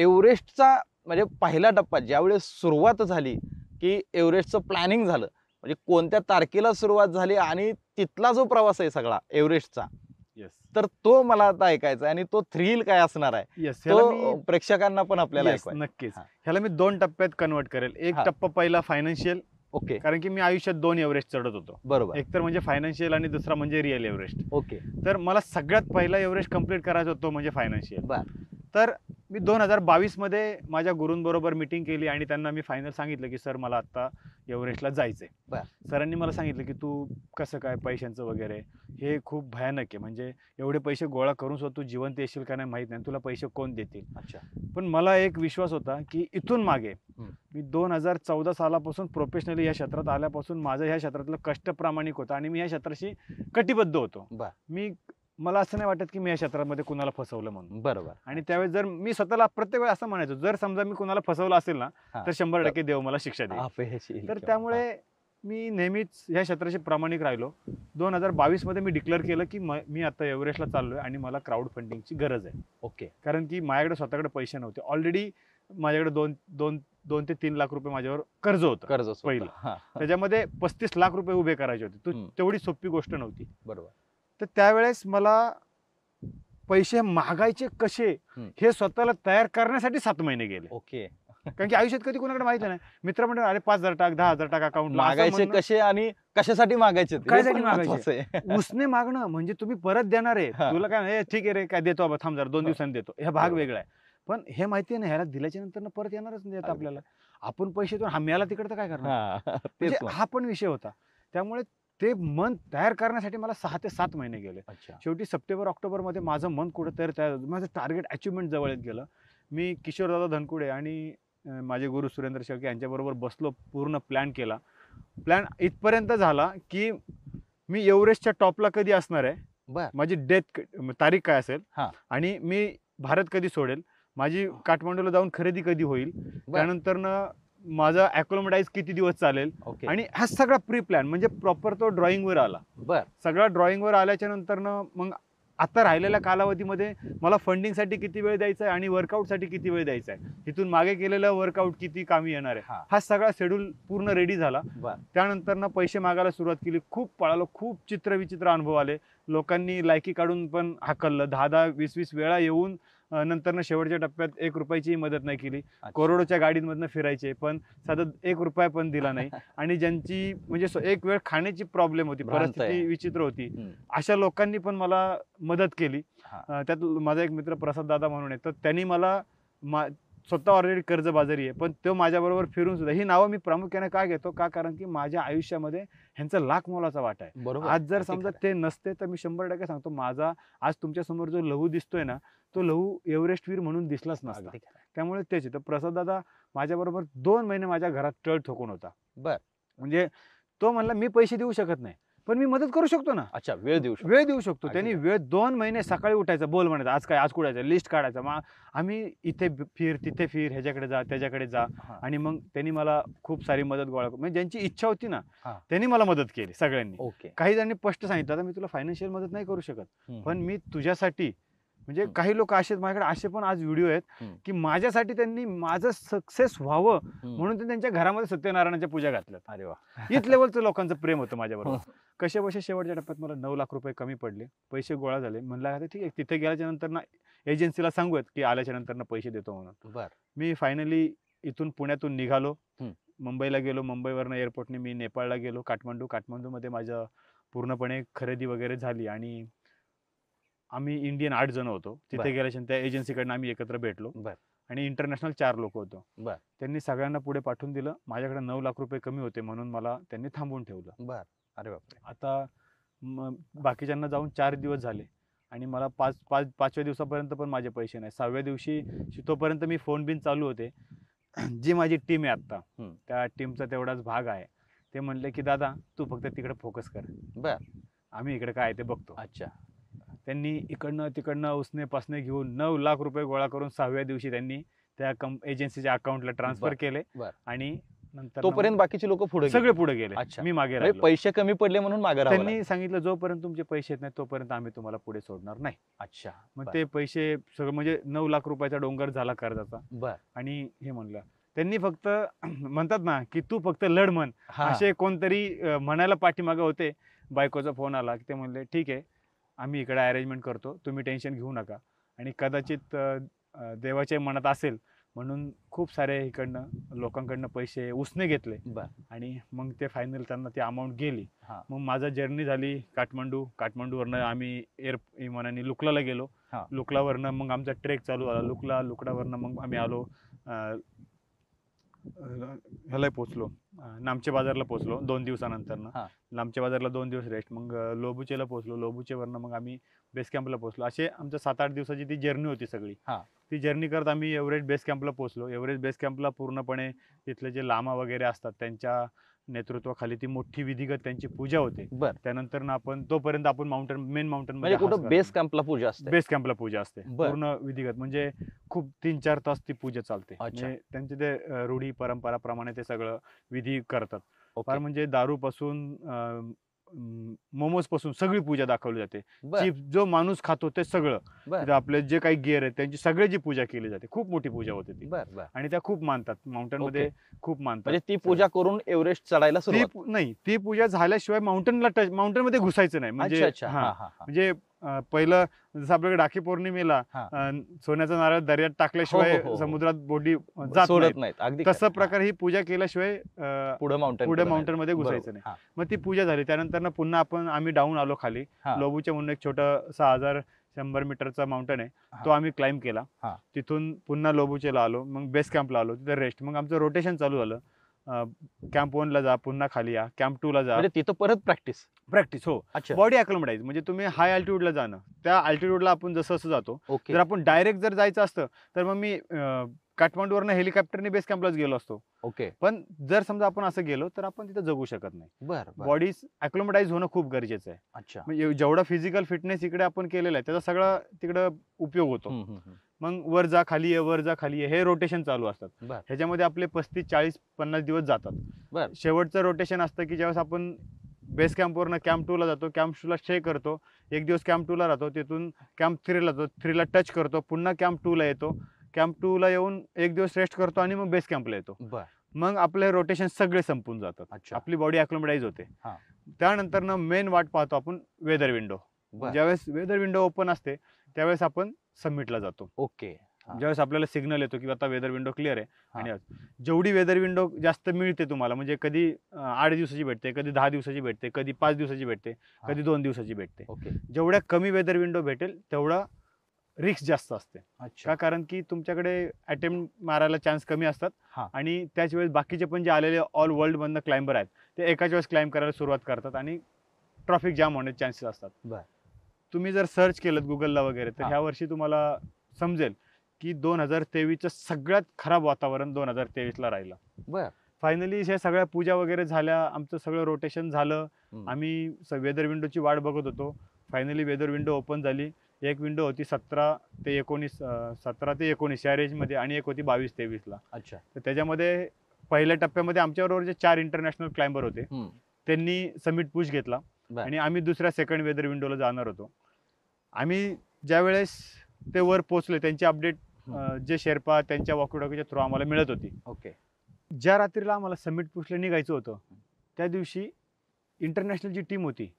एव्हरेस्टचा म्हणजे पहिला टप्पा ज्यावेळेस सुरुवात झाली, की एव्हरेस्टचं प्लॅनिंग झालं, म्हणजे कोणत्या तारखेला सुरुवात झाली आणि तिथला जो प्रवास आहे सगळा एव्हरेस्टचा, येस तर तो मला आता ऐकायचा आहे आणि तो थ्रिल काय असणार आहे, येस ह्याला मी तो प्रेक्षकांना पण आपल्याला येस ऐकवायचा. नक्कीच हां. ह्याला मी 2 टप्प्यात कन्वर्ट करेल. एक हां. टप्पा पहिला फायनान्शियल, ओके. कारण की मी आयुष्यात 2 एव्हरेस्ट चढत होतो. बरोबर. एक तर म्हणजे फायनान्शियल आणि दुसरा म्हणजे रिअल एव्हरेस्ट. ओके. तर मला सगळ्यात पहिला एव्हरेस्ट कंप्लीट करायचा होतो म्हणजे फायनान्शियल. बर. तर मी 2022 मध्ये माझ्या गुरूंबरोबर मीटिंग केली आणि त्यांना मी फायनल सांगितलं की सर मला आत्ता एव्हरेस्टला जायचंय. बर. सरांनी मला सांगितलं की तू कसं काय पैशांचं वगैरे हे खूप भयानक आहे, म्हणजे एवढे पैसे गोळा करून सुद्धा तू जिवंत येशील का नाही माहित नाही, तुला पैसे कोण देतील. अच्छा. पण मला एक विश्वास होता की इथून मागे हं. मी 2014 सालापासून प्रोफेशनली या क्षेत्रात आल्यापासून माझं ह्या क्षेत्रातलं कष्ट प्रामाणिक होतं आणि मी या क्षेत्राशी कटिबद्ध होतो. बर. मला असं नाही वाटत की मी या क्षेत्रामध्ये कुणाला फसवलं म्हणून. बरोबर. आणि त्यावेळेस जर मी स्वतःला प्रत्येक वेळेस असं म्हणायचो, जर समजा मी कुणाला फसवलं असेल ना हां. तर 100% देव मला शिक्षा देईल. अपयश येईल तर किंवा- त्यामुळे मी नेहमीच या क्षेत्राशी प्रामाणिक राहिलो. 2022 मध्ये मी डिक्लेअर केलं की मी आता एव्हरेस्टला चाललोय आणि मला क्राऊड फंडिंगची गरज आहे. ओके. कारण की माझ्याकडे स्वतःकडे पैसे नव्हते. ऑलरेडी माझ्याकडे 2 ते 3 लाख रुपये माझ्यावर कर्ज होतं. कर्ज होतं. पहिलं. हां. त्याच्यामध्ये 35 लाख रुपये उभे करायचे होते. हं. तेवढी सोपी गोष्ट नव्हती. बरोबर. तर त्यावेळेस मला पैसे मागायचे कसे हं. हे स्वतःला तयार करण्यासाठी 7 महिने गेले. ओके. कारण की आयुष्यात कधी कोणाकडे माहिती नाही. मित्र म्हणतात अरे 5,000 टाक, 10,000 टाक अकाउंट मागायचे कसे आणि कशासाठी मागायचे ते कशासाठी पण मागायचे? महत्त्वाचं आहे. उसने मागणं म्हणजे तुम्ही परत देणार आहे. हां. तुला काय "ए, ठीक आहे रे काय देतो बाबा थांब जरा 2 हां. दिवसांनी देतो." हा भाग बरोबर. वेगळा आहे. पण हे माहिती आहे ना ह्याला दिल्याच्या नंतर परत येणारच नाही अगदी आपल्याला. आपण पैसे देऊन हा मिळाला तिकडे तर काय करणार? हां. म्हणजे तेच ना. हा पण विषय होता. त्यामुळे ते मन तयार करण्यासाठी मला 6 ते 7 महिने गेले. अच्छा. शेवटी सप्टेंबर ऑक्टोबरमध्ये माझं मन कुठेतरी तयार झालं. माझं टार्गेट अचिव्हमेंट जवळ येत गेलं. मी किशोरदादा धनकुडे आणि माझे गुरु सुरेंद्र शेळके यांच्याबरोबर बसलो, पूर्ण प्लॅन केला. प्लॅन इथपर्यंत झाला की मी एव्हरेस्टच्या टॉपला कधी असणार आहे, बर. माझी डेथ तारीख काय असेल हां. आणि मी भारत कधी सोडेल, माझी काठमांडूला जाऊन खरेदी कधी होईल, बर. त्यानंतरनं माझा ॲक्लोमडाईज किती दिवस चालेल ओके. आणि हा सगळा प्री प्लॅन म्हणजे प्रॉपर तो ड्रॉइंगवर आला. बर. सगळा ड्रॉइंगवर आल्याच्या नंतरनं मग आता राहिलेल्या कालावधीमध्ये मला फंडिंगसाठी किती वेळ द्यायचा आहे आणि वर्कआउटसाठी किती वेळ द्यायचा आहे, इथून मागे केलेलं वर्कआउट किती कामी येणार आहे, हां. हा सगळा शेड्यूल पूर्ण रेडी झाला. बर. त्यानंतरनं पैसे मागायला सुरुवात केली. खूप पळालो, खूप चित्रविचित्र अनुभव आले. लोकांनी लायकी काढून पण हाकललं. 10-10, 20-20 वेळा येऊन नंतरनं शेवटच्या टप्प्यात 1 रुपयाचीही मदत नाही केली. अच्छा. करोडोच्या गाडीमधनं फिरायचे पण साधा 1 रुपया पण दिला नाही. आणि ज्यांची म्हणजे एक वेळ खाण्याची प्रॉब्लेम होती, भ्रांत आहे. परिस्थिती विचित्र होती, हं. अशा लोकांनी पण मला मदत केली. हां. त्यात माझा एक मित्र प्रसाद दादा म्हणून आहे, तर त्यांनी मला स्वतः ऑलरेडी कर्जबाजारी आहे पण तो माझ्याबरोबर फिरून सुद्धा, ही नावं मी प्रामुख्याने का घेतो का, कारण की माझ्या आयुष्यामध्ये ह्यांचा लाख मोलाचा वाटा आहे. बरोबर. आज जर अगदी समजा खरं आहे. ते नसते तर मी 100% सांगतो माझा आज तुमच्या समोर जो लहू दिसतोय ना, तो लहू एव्हरेस्टवीर म्हणून दिसलाच नसता. अगदी खरं आहे. त्यामुळे तेच आहे. तर प्रसाद दादा माझ्याबरोबर 2 महिने माझ्या घरात टळ ठोकून होता. बर. म्हणजे तो म्हणला मी पैसे देऊ शकत नाही पण मी मदत करू शकतो ना, अच्छा, वेळ देऊ शकतो. वेळ देऊ शकतो. अगदी त्यांनी खरं. वेळ 2 महिने सकाळी उठायचं, बोल म्हणायचं आज काय, आज कुठायचं, लिस्ट काढायचं, मग आम्ही इथे फिर तिथे फिर, ह्याच्याकडे जा त्याच्याकडे जा. हां. आणि मग त्यांनी मला खूप सारी मदत गोळा म्हणजे ज्यांची इच्छा होती ना हां. त्यांनी मला मदत केली सगळ्यांनी. ओके. काही जणांनी स्पष्ट सांगितलं आता मी तुला फायनान्शियल मदत नाही करू शकत हं. पण मी तुझ्यासाठी, म्हणजे हं. काही लोक असे माझ्याकडे असे पण आज व्हिडिओ आहेत हं. की माझ्यासाठी त्यांनी माझं सक्सेस व्हावं हं. म्हणून ते त्यांच्या घरामध्ये सत्यनारायणाच्या पूजा घातल्यात. अरे वा. इथ लेवलचं लोकांचं प्रेम होतं माझ्याबरोबर. कसे बसे शेवटच्या टप्प्यात मला 9 लाख रुपये कमी पडले, पैसे गोळा झाले. म्हणलं आता ठीक आहे, तिथे गेल्याच्या नंतर ना एजन्सीला सांगूयात की आल्याच्या नंतर पैसे देतो म्हणून. बर. मी फायनली इथून पुण्यातून निघालो, हं. मुंबईला गेलो, मुंबईवरनं एअरपोर्टने मी नेपाळला गेलो, काठमांडूमध्ये माझं पूर्णपणे खरेदी वगैरे झाली आणि आम्ही इंडियन 8 जण होतो. तिथे बर. गेल्याच्या त्या एजन्सीकडनं आम्ही एकत्र भेटलो बर. आणि इंटरनॅशनल 4 लोक होतो. बर. त्यांनी सगळ्यांना पुढे पाठवून दिलं. माझ्याकडे 9 लाख रुपये कमी होते म्हणून मला त्यांनी थांबवून ठेवलं. बर. अरे बापरे. आता बाकीच्यांना जाऊन 4 दिवस झाले आणि मला 5व्या दिवसापर्यंत पण माझे पैसे नाही. 6व्या दिवशी तोपर्यंत मी फोन बिन चालू होते. जी माझी टीम आहे आत्ता, हं. त्या टीमचा तेवढाच भाग आहे. ते म्हणले की दादा तू फक्त तिकडे फोकस कर, बर. आम्ही इकडे काय ते बघतो. अच्छा. त्यांनी इकडनं तिकडनं उसने पासने घेऊन 9 लाख रुपये गोळा करून 6व्या दिवशी त्यांनी त्या एजन्सीच्या अकाउंटला ट्रान्सफर बर. केले बर. आणि नंतर तोपर्यंत बाकीचे लोक पुढे सगळे पुढे गेले. अच्छा. मी मागे म्हणजे राहिलो. पैसे कमी पडले म्हणून मागे राहावं लागलं. त्यांनी सांगितलं जोपर्यंत तुमचे पैसे येत नाही तोपर्यंत आम्ही तुम्हाला पुढे सोडणार नाही. अच्छा. मग बर. ते पैसे सगळं म्हणजे 9 लाख रुपयाचा डोंगर झाला कर्जाचा. बर. आणि हे म्हणलं त्यांनी फक्त म्हणतात ना की तू फक्त लढ म्हण, हा. असे कोणतरी म्हणायला पाठीमागे होते. बायकोचा फोन आला की ते म्हणले ठीक आहे आम्ही इकडे अरेंजमेंट करतो, तुम्ही टेन्शन घेऊ नका. आणि कदाचित देवाच्या मनात असेल म्हणून खूप सारे इकडनं लोकांकडनं पैसे उसने घेतले. बर. आणि मग ते फायनल त्यांना ती अमाऊंट गेली. हा. मग माझा जर्नी झाली काठमांडूवरनं आम्ही विमानाने लुकलाला गेलो. हा. लुकलावरनं मग आमचा ट्रेक चालू झाला. लुकडावरनं मग आम्ही आलो ह्याला पोचलो, नामचे बाजारला पोचलो 2 दिवसानंतर. हा. नामचे बाजारला 2 दिवस रेस्ट. मग लोबुचेला पोचलो. लोबुचेवरनं मग आम्ही बेस कॅम्पला पोचलो. असे आमच्या 7-8 दिवसाची ती जर्नी होती सगळी. हा. ती जर्नी करत आम्ही एव्हरेस्ट बेस कॅम्पला पोचलो. एव्हरेस्ट बेस कॅम्पला पूर्णपणे तिथले जे लामा वगैरे असतात त्यांच्या नेतृत्वाखाली ती मोठी विधिगत त्यांची पूजा होते. बर. त्यानंतर आपण तोपर्यंत आपण मेन माउंटेन म्हणजे कुठं बेस कॅम्पला पूजा असते? बेस कॅम्पला पूजा असते. बर. पूर्ण विधिगत म्हणजे खूप 3-4 तास ती पूजा चालते. अच्छा. म्हणजे त्यांचे ते रूढी परंपराप्रमाणे ते सगळं विधी करतात. ओके. फार म्हणजे दारू पासून मोमोज पासून सगळी पूजा दाखवली जाते. बर. जो माणूस खातो ते सगळं, बर. तिथं आपले जे काही गिअर आहेत त्यांची सगळ्याची पूजा केली जाते. खूप मोठी पूजा होते ती. बर. बर. आणि त्या खूप मानतात माउंटेन मध्ये, खूप मानतात. म्हणजे ती पूजा करून एव्हरेस्ट चढायला सुरुवात? नाही, ती पूजा झाल्याशिवाय माउंटेन मध्ये घुसायचं नाही. म्हणजे अच्छा. हा, हा. हा. म्हणजे पहिलं जसं आपल्याकडे राखी पौर्णिमेला हा. सोन्याचा नारळ दर्यात टाकल्याशिवाय हो. समुद्रात बोटी जात सोडत नाहीत. नाहीत. अगदी तसं खरं. प्रकारे ही पूजा केल्याशिवाय पुढे माउंटेन मध्ये घुसायचं नाही. मग ती पूजा झाली त्यानंतर पुन्हा आम्ही डाऊन आलो खाली. हा. लोबूच्या म्हणून एक छोटा 6100 मीटरचा माउंटेन आहे, तो हा. आम्ही क्लाइंब केला. हा. तिथून पुन्हा लोबूचेला आलो. मग बेस कॅम्पला आलो, तिथे रेस्ट. मग आमचं रोटेशन चालू झालं. कॅम्प 1 ला जा, पुन्हा खाली या, कॅम्प 2 ला जा. म्हणजे तिथं परत प्रॅक्टिस हो. अच्छा. बॉडी अक्लमडाईज म्हणजे तुम्ही हाय अल्टिट्यूडला जाणं, त्या अल्टिट्यूडला आपण जसं जातो. ओके. जर आपण डायरेक्ट जायचं असतं तर मग मी काठमांडूवरनं हेलिकॉप्टरने बेस कॅम्पलाच गेलो असतो. ओके. पण जर समजा आपण असं गेलो तर आपण तिथं जगू शकत नाही. बर. बॉडी अक्लमडाईज होणं खूप गरजेचं आहे. अच्छा. म्हणजे जेवढा फिजिकल फिटनेस इकडे आपण केलेला आहे त्याचा सगळा तिकडे उपयोग होतो. मग वर जा खाली ये हे रोटेशन चालू असतात. बर. ह्याच्यामध्ये आपले 35, 40, 50 दिवस जातात. बर. शेवटचं रोटेशन असतं की ज्यावेळेस आपण बेस कॅम्पवरनं कॅम्प 2 ला जातो, कॅम्प 2 ला स्टे करतो, एक दिवस कॅम्प 2 ला राहतो, तिथून कॅम्प 3 ला जातो, 3 ला टच करतो, पुन्हा कॅम्प 2 ला येतो, कॅम्प 2 ला येऊन एक दिवस रेस्ट करतो आणि मग बेस कॅम्पला येतो. बर. मग आपले रोटेशन सगळे संपून जातात. अच्छा. आपली बॉडी अक्लमडाईज होते. हा. त्यानंतर मेन वाट पाहतो आपण वेदर विंडो. बर. ज्यावेळेस वेदर विंडो ओपन असते त्यावेळेस आपण समिटला जातो. ओके. हा. ज्यावेळेस आपल्याला सिग्नल येतो की आता वेदर विंडो क्लिअर आहे. हा. आणि जेवढी वेदर विंडो जास्त मिळते तुम्हाला, म्हणजे कधी 8 दिवसाची भेटते, कधी 10 दिवसाची भेटते, कधी 5 दिवसाची भेटते, कधी 2 दिवसाची भेटते. ओके. जेवढ्या कमी वेदर विंडो भेटेल तेवढा रिस्क जास्त असते. अच्छा. का? कारण की तुमच्याकडे अटेम्प्ट मारायला चान्स कमी असतात. हा. आणि त्याच वेळेस बाकीचे पण जे आलेले ऑल वर्ल्ड मधनं क्लाइंबर आहेत ते एकाच वेळेस क्लाइंब करायला सुरुवात करतात आणि ट्रॉफिक जाम होण्याचे चान्सेस असतात. बर. तुम्ही जर सर्च केलं गुगलला वगैरे तर हा. ह्या वर्षी तुम्हाला समजेल की 2023चं सगळ्यात खराब वातावरण 2023ला राहिलं. बर. फायनली ह्या सगळ्या पूजा वगैरे झाल्या, आमचं सगळं रोटेशन झालं. आम्ही वेदर विंडोची वाट बघत होतो. फायनली वेदर विंडो ओपन झाली. एक विंडो होती 17 ते 19 या रेंजमध्ये आणि एक होती 22-23 ला. अच्छा. तर त्याच्यामध्ये पहिल्या टप्प्यामध्ये आमच्याबरोबर जे 4 इंटरनॅशनल क्लाइंबर होते त्यांनी समिट पुश घेतला. बर. आणि आम्ही दुसऱ्या सेकंड वेदर विंडोला जाणार होतो. आम्ही ज्या वेळेस ते वर पोहोचले त्यांची अपडेट जे शेर्पा त्यांच्या वॉकीटॉकीच्या थ्रू आम्हाला मिळत होती. ओके. ज्या रात्रीला आम्हाला समिट पुशला निघायचं होतं त्या दिवशी इंटरनॅशनल जी टीम होती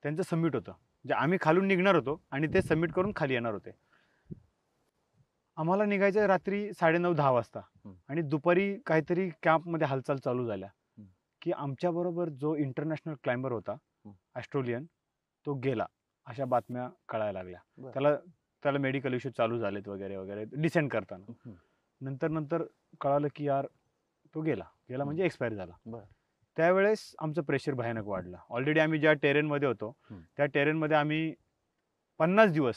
त्यांचं समिट होतं. जे आम्ही खालून निघणार होतो आणि ते सबमिट करून खाली येणार होते. आम्हाला निघायचं रात्री 9:30-10 वाजता. आणि दुपारी काहीतरी कॅम्पमध्ये हालचाल चालू झाल्या की आमच्याबरोबर जो इंटरनॅशनल क्लाइंबर होता ऑस्ट्रेलियन तो गेला, अशा बातम्या कळायला लागल्या. त्याला मेडिकल इश्यू चालू झालेत वगैरे डिसेंड करताना. नंतर कळालं की यार तो गेला म्हणजे एक्सपायर झाला. त्यावेळेस आमचं प्रेशर भयानक वाढलं. ऑलरेडी आम्ही ज्या टेरेनमध्ये होतो त्या टेरेनमध्ये आम्ही 50 दिवस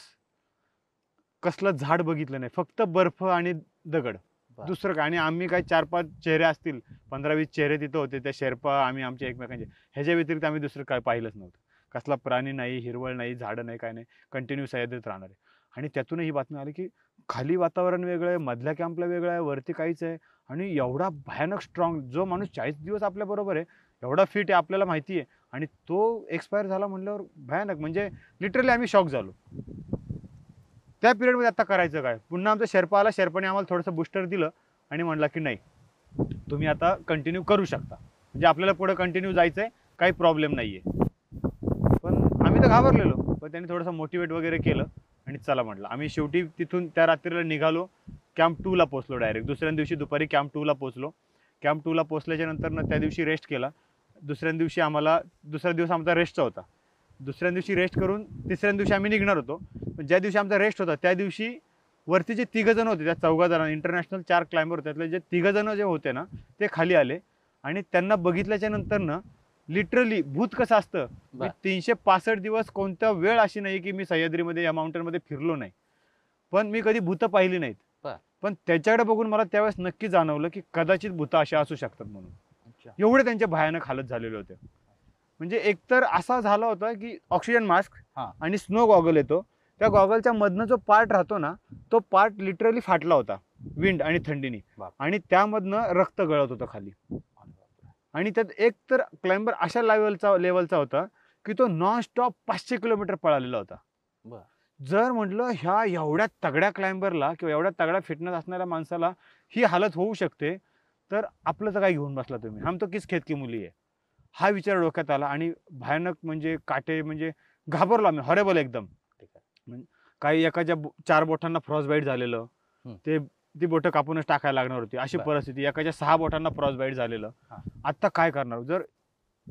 कसलं झाड बघितलं नाही, फक्त बर्फ आणि दगड, दुसरं काय. आणि आम्ही काय 4-5 चेहरे असतील, 15-20 चेहरे तिथं होते, त्या शेर्पा आम्ही आमच्या एकमेकांचे. ह्याच्या व्यतिरिक्त आम्ही दुसरं काय पाहिलंच नव्हतं. कसला प्राणी नाही, हिरवळ नाही, झाडं नाही, काय नाही, कंटिन्यू सह्याद्रीत राहणार आहे. आणि त्यातूनही ही बातमी आली की खाली वातावरण वेगळं आहे, मधल्या कॅम्पला वेगळं आहे, वरती काहीच आहे. आणि एवढा भयानक स्ट्रॉंग, जो माणूस 40 दिवस आपल्या बरोबर आहे, एवढा फिट आहे आपल्याला माहिती आहे, आणि तो एक्सपायर झाला म्हणल्यावर भयानक, म्हणजे लिटरली आम्ही शॉक झालो. त्या पिरियडमध्ये आता करायचं काय? पुन्हा आमचा शेर्पा आला, शेर्पाने आम्हाला थोडंसं बूस्टर दिलं आणि म्हणला की नाही, तुम्ही आता कंटिन्यू करू शकता, म्हणजे आपल्याला पुढे कंटिन्यू जायचं आहे, काही प्रॉब्लेम नाही आहे. पण आम्ही तर घाबरलेलो, पण त्यांनी थोडंसं मोटिवेट वगैरे केलं आणि चला म्हटलं. आम्ही शेवटी तिथून त्या रात्रीला निघालो, कॅम्प 2ला पोचलो डायरेक्ट. दुसऱ्या दिवशी दुपारी कॅम्प 2ला पोचलो. कॅम्प 2ला पोचल्याच्या नंतर त्या दिवशी रेस्ट केला. दुसऱ्या दिवशी दुसरा दिवस आमचा रेस्टचा होता. दुसऱ्या दिवशी रेस्ट करून तिसऱ्या दिवशी आम्ही निघणार होतो. पण ज्या दिवशी आमचा रेस्ट होता त्या दिवशी वरती जे 3 जण होते, त्या 4 जण इंटरनॅशनल 4 क्लाइंबर होते, त्यातले जे 3 जण जे होते ना, ते खाली आले आणि त्यांना बघितल्याच्या नंतर ना, लिटरली भूत कसं असतं, मी 365 दिवस कोणता वेळ अशी नाही की मी सह्याद्रीमध्ये या माउंटेनमध्ये फिरलो नाही, पण मी कधी भूत पाहिली नाहीत. पण त्याच्याकडे बघून मला त्यावेळेस नक्की जाणवलं की कदाचित भूत अशा असू शकतात म्हणून. एवढे त्यांचे भयानक हालत झालेले होते. म्हणजे एकतर असा झाला होता की ऑक्सिजन मास्क आणि स्नो गॉगल येतो, त्या गॉगलच्या मधनं जो पार्ट राहतो ना, तो पार्ट लिटरली फाटला होता विंड आणि थंडीने, आणि त्यामधनं रक्त गळत होतं खाली. आणि त्यात एक तर क्लाइंबर अशा लेवलचा होता की तो नॉन स्टॉप 500 किलोमीटर पळालेला होता. जर म्हटलं ह्या एवढ्या तगड्या क्लाइंबरला किंवा एवढ्या तगड्या फिटनेस असणाऱ्या माणसाला ही हालत होऊ शकते, तर आपलं तर काय घेऊन बसला तुम्ही, हम तो किस खेत की मुली आहे, हा विचार डोक्यात आला. आणि भयानक म्हणजे काटे, म्हणजे घाबरलो आम्ही, हॉरेबल एकदम. काही एकाच्या 4 बोटांना फ्रॉस्ट बाईट झालेलं, ती बोटं कापूनच टाकायला लागणार होती अशी परिस्थिती. एकाच्या 6 बोटांना फ्रॉस्ट बाईट झालेलं. आता काय करणार, जर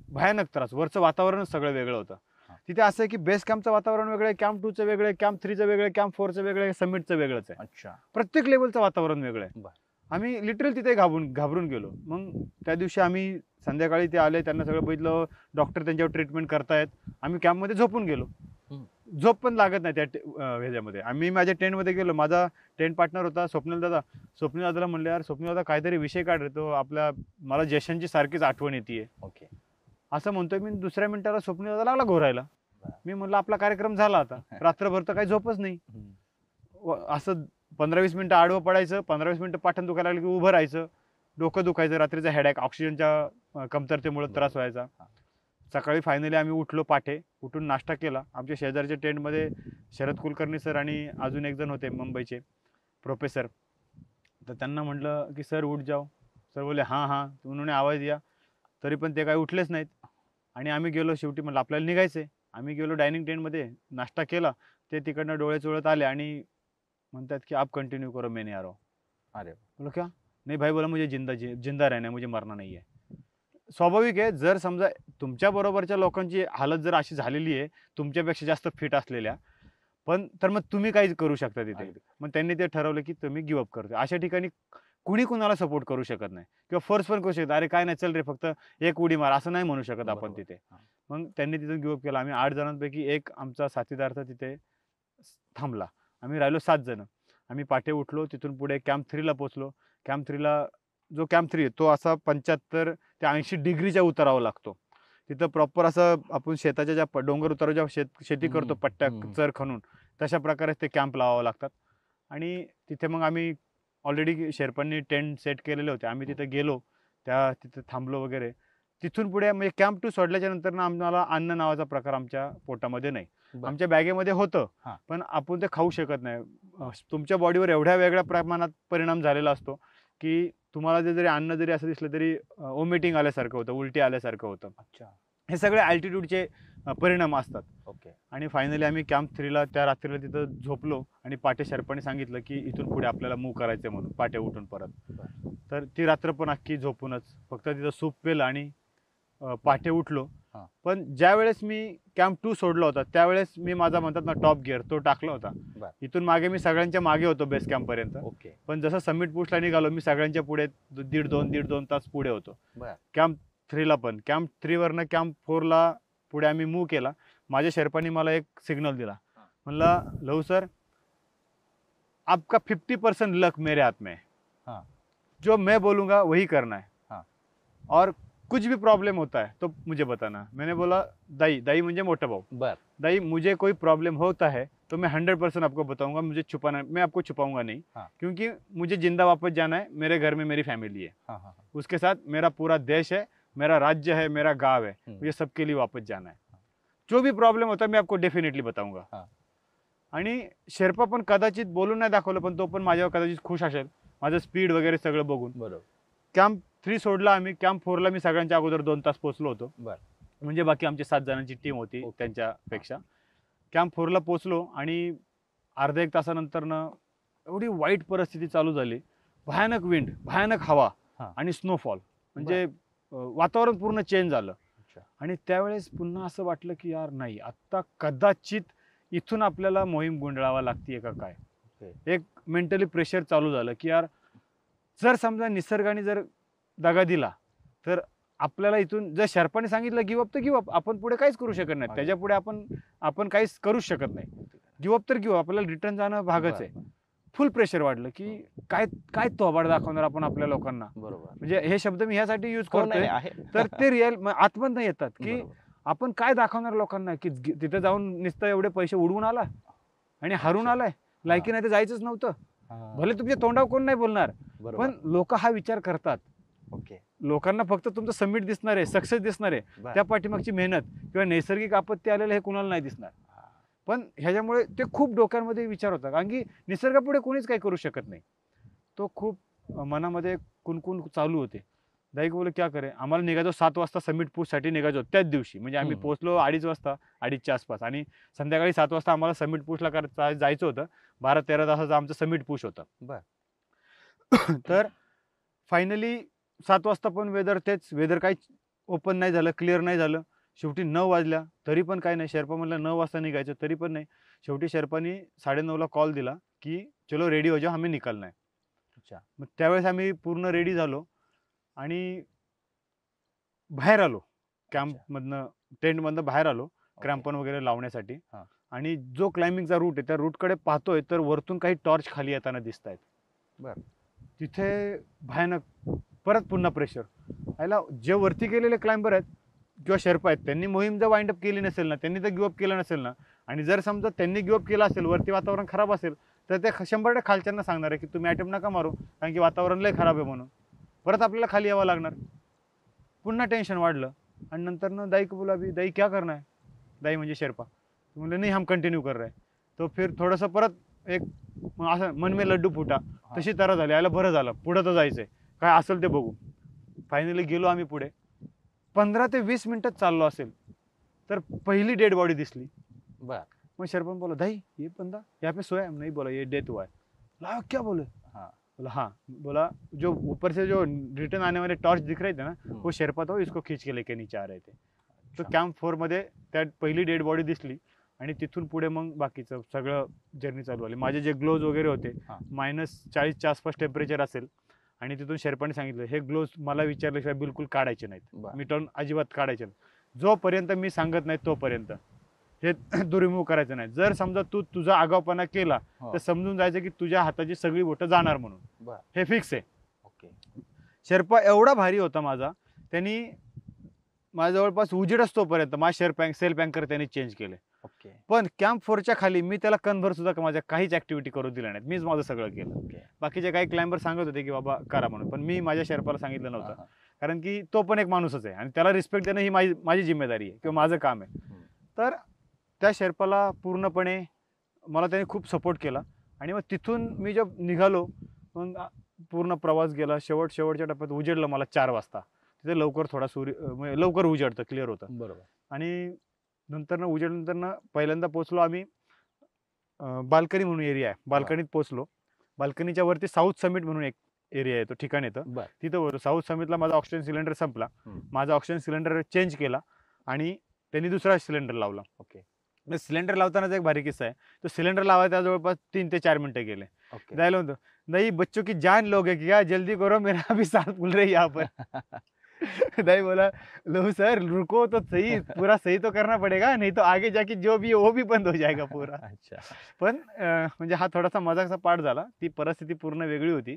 भयानक त्रास. वरचं वातावरणच सगळं वेगळं होतं. तिथे असं आहे की बेस कॅम्पचं वातावरण वेगळं आहे, कॅम्प 2चं वेगळं आहे, कॅम्प 3चं वेगळं आहे, कॅम्प 4चं वेगळं आहे, समिटचं वेगळंच आहे. प्रत्येक लेवलचं वातावरण वेगळं आहे. आम्ही लिटरली तिथे घाबरून गेलो. मग त्या दिवशी आम्ही संध्याकाळी ते आले, त्यांना सगळं बघितलं, डॉक्टर त्यांच्यावर ट्रीटमेंट करतायत. आम्ही कॅम्पमध्ये झोपून गेलो. झोप पण लागत नाही त्या ह्याच्यामध्ये. आम्ही माझ्या टेंटमध्ये गेलो. माझा टेंट पार्टनर होता स्वप्नील दादा. स्वप्नील दादाला म्हणले, यार स्वप्नील दादा काहीतरी विषय काढ रे, तो मला जयशंची सारखीच आठवण येते. असं म्हणतोय मी. दुसऱ्या मिनिटाला स्वप्नील दादा लागला घोरायला. मी म्हणलं आपला कार्यक्रम झाला आता, रात्रभर तर काही झोपच नाही. असं 15-20 मिनिटं आडवं पडायचं, 15-20 मिनिटं पाठण दुखायला लागलं की उभं राहायचं, डोकं दुखायचं, रात्रीचा हेडॅक, ऑक्सिजनच्या कमतरतेमुळे त्रास व्हायचा. सकाळी फायनली आम्ही उठलो, उठून नाश्ता केला. आमच्या शेजारच्या टेंटमध्ये शरद कुलकर्णी सर आणि अजून एक जण होते मुंबईचे प्रोफेसर. तर त्यांना म्हटलं की सर उठ जाओ. सर बोले हाँ हाँ, उन्होंने आवाज दिया, तरी पण ते काही उठलेच नाहीत. आणि आम्ही गेलो, शेवटी म्हटलं आपल्याला निघायचंय. आम्ही गेलो डायनिंग टेंटमध्ये, नाश्ता केला. ते तिकडनं डोळे चोळत आले आणि म्हणतात की आप कंटिन्यू करो, मैं नहीं आ रहा हूं. अरे बोलो क्या? नहीं भाई, बोला मुझे जिंदा रहना है, मुझे मरना नहीं है. स्वाभाविक आहे, जर समजा तुमच्या बरोबरच्या लोकांची हालत जर अशी झालेली आहे, तुमच्यापेक्षा जास्त फिट असलेल्या, पण तर मग तुम्ही काही करू शकता तिथे. मग त्यांनी ते ठरवलं की तुम्ही गिव्ह अप करतो. अशा ठिकाणी कुणी कुणाला सपोर्ट करू शकत नाही किंवा फोर्स पण करू शकत, अरे काय नाही चल रे, फक्त एक उडी मार, असं नाही म्हणू शकत आपण तिथे. मग त्यांनी तिथून गिव्ह अप केला. आम्ही 8 जणांपैकी एक आमचा साथीदार तर तिथे थांबला. आम्ही राहिलो 7 जण. आम्ही पाटे उठलो, तिथून पुढे कॅम्प 3ला पोचलो. कॅम्प 3ला जो कॅम्प 3 आहे तो असा 75 ते 80 डिग्रीच्या उतारावा लागतो. तिथं प्रॉपर असं आपण शेताच्या ज्या डोंगर उतारावर ज्या शेती करतो पट्ट्या चर खणून, तशा प्रकारे ते कॅम्प लावावं लागतात. आणि तिथे मग आम्ही ऑलरेडी शेर्पांनी टेंट सेट केलेले होते. आम्ही तिथे गेलो, तिथे थांबलो वगैरे. तिथून पुढे म्हणजे कॅम्प 2 सोडल्याच्या नंतर ना आम्हाला अन्न नावाचा प्रकार आमच्या पोटामध्ये नाही. आमच्या बॅगेमध्ये होतं, पण आपण ते खाऊ शकत नाही. तुमच्या बॉडीवर एवढ्या वेगळ्या प्रमाणात परिणाम झालेला असतो की तुम्हाला जरी अन्न जरी असं दिसलं तरी ओमिटिंग आल्यासारखं होतं, उलटी आल्यासारखं होतं. हे सगळे अल्टिट्यूडचे परिणाम असतात. आणि फायनली आम्ही कॅम्प 3ला त्या रात्रीला तिथं झोपलो आणि पाटे शेर्पाने सांगितलं की इथून पुढे आपल्याला मूव्ह करायचं म्हणून, पाटे उठून परत. तर ती रात्र पण अख्खी झोपूनच फक्त तिथं सूप पेलं आणि पाटे उठलो. पण ज्या वेळेस मी कॅम्प 2 सोडला होता त्यावेळेस मी माझा म्हणतात ना टॉप गिअर तो टाकला होता. इथून मागे मी सगळ्यांच्या मागे होतो बेस कॅम्प पर्यंत. पण जसं समिट पुशला निघालो मी सगळ्यांच्या पुढे 1.5-2 तास पुढे होतो. कॅम्प 3ला पण, कॅम्प 3 वरनं कॅम्प 4ला पुढे आम्ही मूव्ह केला. माझ्या शेर्पानी मला एक सिग्नल दिला, म्हणला लहू सर आपका 50% लक मेरे हाथ में है, जो मैं बोलूंगा वही करना है, और कुछ भी प्रॉब्लम होता है तो मुझे बताना. मैंने बोला दाई म्हणजे मोठा भाऊ, दाई मुझे कोई प्रॉब्लम होता है तो मैं 100% आपको बताऊंगा, मुझे छुपाना, मैं आपको छुपाऊंगा नहीं। हाँ। क्योंकि मुझे जिंदा वापस जाना है, मेरे घर में मेरी फैमिली है, हाँ हाँ हाँ। उसके साथ मेरा पूरा देश है, मेरा राज्य है, मेरा गाव है, मुझे सबके लिए वापस जाना है। जो भी प्रॉब्लेम होता है मैं आपको डेफिनेटली बताऊंगा। हाँ. आणि शेर्पा पण कदाचित बोलून नाही दाखवलं, पण तो पण माझ्यावर कदाचित खुश असेल, माझं स्पीड वगैरे सगळं बघून. बरोबर. कॅम्प 3 सोडला आम्ही, कॅम्प 4ला मी सगळ्यांच्या अगोदर 2 तास पोहोचलो होतो. बर. म्हणजे बाकी आमची 7 जणांची टीम होती ओके. त्यांच्यापेक्षा. कॅम्प 4ला पोहोचलो आणि अर्ध्या 1 तासानंतरनं एवढी वाईट परिस्थिती चालू झाली, भयानक विंड, भयानक हवा हा. आणि स्नोफॉल, म्हणजे वातावरण पूर्ण चेंज झालं. अच्छा. आणि त्यावेळेस पुन्हा असं वाटलं की यार नाही, आता कदाचित इथून आपल्याला मोहीम गुंडाळावा लागते का काय. एक मेंटली प्रेशर चालू झालं की यार जर समजा निसर्गाने जर दगा दिला तर आपल्याला इथून, जर शेर्पाने सांगितलं गिवअप तर गिवअप, आपण पुढे काहीच करू शकत नाही, त्याच्या पुढे आपण काहीच करूच शकत नाही. गिवअप तर गिवअप, आपल्याला रिटर्न जाणं भागच आहे. फुल प्रेशर वाढलं की काय काय तोबाड दाखवणार आपण आपल्या लोकांना. बरोबर. म्हणजे हे शब्द मी ह्यासाठी यूज हो, नाही, करतोय आहे. तर ते रिअल आतमधनं येतात की बरोबर. आपण काय दाखवणार लोकांना, की तिथे जाऊन नुसतं एवढे पैसे उडवून आला आणि हरून अच्छा. आलाय, लायकी नाही तर जायचंच नव्हतं. हा. भले तुमच्या तोंडावर कोण नाही बोलणार, बरोबर. पण लोक हा विचार करतात. ओके. लोकांना फक्त तुमचं समिट दिसणार आहे, सक्सेस दिसणार आहे, बर. त्या पाठीमागची मेहनत किंवा नैसर्गिक आपत्ती आलेलं हे कुणाला नाही दिसणार. हा. पण ह्याच्यामुळे ते खूप डोक्यांमध्ये विचार होता, कारण की निसर्गापुढे कोणीच काही करू शकत नाही. तो खूप मनामध्ये कुणकुण चालू होते. दाईक बोले क्या करे, आम्हाला निघायचो 7 वाजता समिट पुशसाठी निघायचो त्याच दिवशी. म्हणजे आम्ही हम्म. पोहोचलो 2:30 वाजता, 2:30च्या आसपास, आणि संध्याकाळी 7 वाजता आम्हाला समिट पुशला जायचं होतं. 12-13 तासाचं आमचं समिट पुश होतं. बर. तर फायनली 7 वाजता पण वेदर काही ओपन नाही झालं, क्लिअर नाही झालं. शेवटी 9 वाजल्या तरी पण काही नाही. शेर्पा म्हणलं 9 वाजता निघायचं, तरी पण नाही. शेवटी शेर्पानी 9:30ला कॉल दिला की चलो रेडी हो जाओ, हमें निकलना है. अच्छा. मग त्यावेळेस आम्ही पूर्ण रेडी झालो आणि बाहेर आलो कॅम्पमधनं, टेंटमधनं बाहेर आलो क्रॅम्पन वगैरे लावण्यासाठी. हा. आणि जो क्लाइम्बिंगचा रूट आहे त्या रूटकडे पाहतोय तर वरतून काही टॉर्च खाली येताना दिसत आहेत. बर. तिथे भयानक परत पुन्हा प्रेशर. याला जे वरती गेलेले क्लाइंबर आहेत किंवा शेर्पा आहेत, त्यांनी मोहीम जर वाइंड अप केली नसेल ना, त्यांनी तर गिवअप केलं नसेल ना, आणि जर समजा त्यांनी गिवअप केलं असेल, वरती वातावरण खराब असेल, तर ते 100% खालच्यांना सांगणार आहे की तुम्ही अटेम्प्ट नका मारू, कारण की वातावरण लय खराब आहे म्हणून. परत आपल्याला खाली यावं लागणार. पुन्हा टेन्शन वाढलं. आणि नंतर दाई को बोला, अभी दाई क्या करना है, दाई म्हणजे शेर्पा. बोले नहीं हम कंटिन्यू कर रहे हैं. तो फिर थोडंसं परत एक असं मन में लड्डू फुटा तशी तरह झाली. यायला बरं झालं, पुढं तर जायचंय, काय असेल ते बघू. फायनली गेलो आम्ही पुढे. 15 ते 20 मिनिटात चाललो असेल तर पहिली डेड बॉडी दिसली. बर. मग शेर्पा बोला, दाई ये बंदा यहाँ पे सोया है. नहीं बोला, ये डेथ हुआ है. बोला क्या बोले. हाँ. बोला हाँ. बोला जो ऊपर से जो रिटर्न आने वाले टॉर्च दिख रहे थे ना, वो शेर्पा तो इसको खींच के लेके नीचे आ रहे थे. तो कॅम्प 4 मध्ये त्या पहिली डेड बॉडी दिसली. आणि तिथून पुढे मग बाकीचं सगळं जर्नी चालू झाली. माझे जे ग्लोव्ज वगैरे होते, -40च्या आसपास टेम्परेचर असेल, आणि तिथून शेर्पाने सांगितलं हे ग्लोव्ज मला विचारल्याशिवाय बिलकुल काढायचे नाहीत, मिटवून अजिबात काढायचे नाही. जोपर्यंत मी सांगत नाही तोपर्यंत हे रिमूव्ह करायचं नाही. जर समजा तू तुझा आगाऊपणा केला तर समजून जायचं की तुझ्या हाताची सगळी बोटं जाणार म्हणून, हे फिक्स आहे. ओके. शेर्पा एवढा भारी होता माझा, त्यांनी माझ्या जवळपास उजेड असतोपर्यंत माझे सेल्फ अँकर त्यांनी चेंज केले. ओके. पण कॅम्प 4च्या खाली मी त्याला कणभर सुद्धा माझ्या काहीच ऍक्टिव्हिटी करू दिल्या नाहीत. मीच माझं सगळं केलं. बाकीचे काही क्लाइंबर सांगत होते की बाबा करा म्हणून, पण मी माझ्या शेर्पाला सांगितलं नव्हतं, कारण की तो पण एक माणूसच आहे आणि त्याला रिस्पेक्ट देणं ही माझी जिम्मेदारी आहे किंवा माझं काम आहे. तर त्या शेर्पाला पूर्णपणे मला त्याने खूप सपोर्ट केला. आणि मग तिथून मी जेव्हा निघालो, मग पूर्ण प्रवास गेला. शेवटच्या टप्प्यात उजेडलं मला 4 वाजता. तिथे लवकर थोडा लवकर उजेडतं, क्लिअर होतं. बरोबर. आणि नंतरनं उजेडनंतरनं पहिल्यांदा पोहोचलो आम्ही बाल्कनी म्हणून एरिया आहे, बाल्कनीत पोहोचलो. बाल्कनीच्या वरती साऊथ समिट म्हणून एक एरिया येतो, ठिकाण येतं. तिथं साऊथ समिटला माझा ऑक्सिजन सिलेंडर संपला. माझा ऑक्सिजन सिलेंडर चेंज केला आणि त्यांनी दुसरा सिलेंडर लावला. ओके. सिलेंडर लावतानाच एक भारी किस्सा आहे. तो सिलेंडर लावायचा जवळपास 3 ते 4 मिनिटं गेले. जायला म्हणतो, नहीं बच्चों की जान लोगे क्या, जल्दी करो मेरा अभी सांस फूल रही यहाँ पर. दाई बोला, लो सर रुको तो सही, पूरा सही तो करना पड़ेगा, नहीं तो आगे जाके जो भी है वो भी बंद हो जाएगा पूरा. अच्छा. पण म्हणजे हा थोडासा मजाकचा पार्ट झाला. ती परिस्थिती पूर्ण वेगळी होती